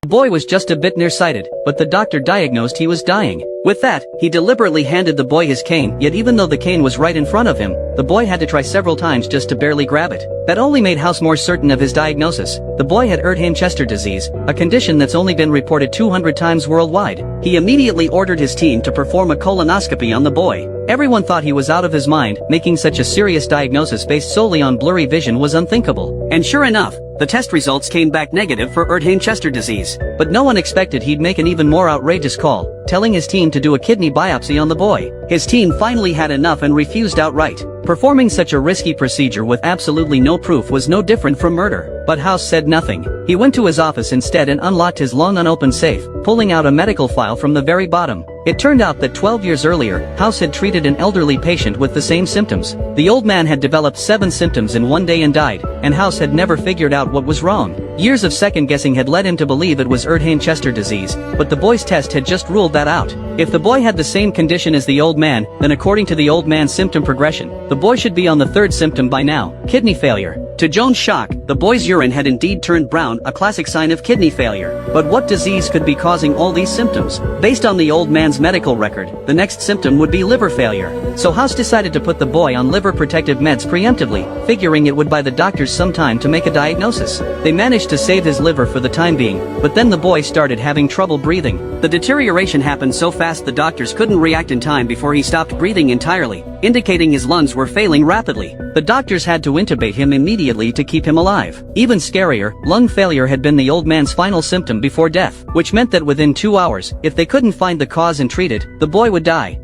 boy was just a bit nearsighted, but the doctor diagnosed he was dying. With that, he deliberately handed the boy his cane, yet even though the cane was right in front of him, the boy had to try several times just to barely grab it. That only made House more certain of his diagnosis. The boy had Erdheim-Chester disease, a condition that's only been reported 200 times worldwide. He immediately ordered his team to perform a colonoscopy on the boy. Everyone thought he was out of his mind, making such a serious diagnosis based solely on blurry vision was unthinkable. And sure enough, the test results came back negative for Erdheim-Chester disease. But no one expected he'd make an even more outrageous call, telling his team to do a kidney biopsy on the boy. His team finally had enough and refused outright. Performing such a risky procedure with absolutely no proof was no different from murder. But House said nothing. He went to his office instead and unlocked his long unopened safe, pulling out a medical file from the very bottom. It turned out that 12 years earlier, House had treated an elderly patient with the same symptoms. The old man had developed 7 symptoms in one day and died, and House had never figured out what was wrong. Years of second guessing had led him to believe it was Erdheim-Chester disease, but the boy's test had just ruled that out. If the boy had the same condition as the old man, then according to the old man's symptom progression, the boy should be on the 3rd symptom by now, kidney failure. To Joan's shock, the boy's urine had indeed turned brown, a classic sign of kidney failure. But what disease could be causing all these symptoms? Based on the old man's medical record, the next symptom would be liver failure. So House decided to put the boy on liver protective meds preemptively, figuring it would buy the doctors some time to make a diagnosis. They managed to save his liver for the time being, but then the boy started having trouble breathing. The deterioration happened so fast the doctors couldn't react in time before he stopped breathing entirely, indicating his lungs were failing rapidly. The doctors had to intubate him immediately to keep him alive. Even scarier, lung failure had been the old man's final symptom before death, which meant that within 2 hours, if they couldn't find the cause and treat it, the boy would die.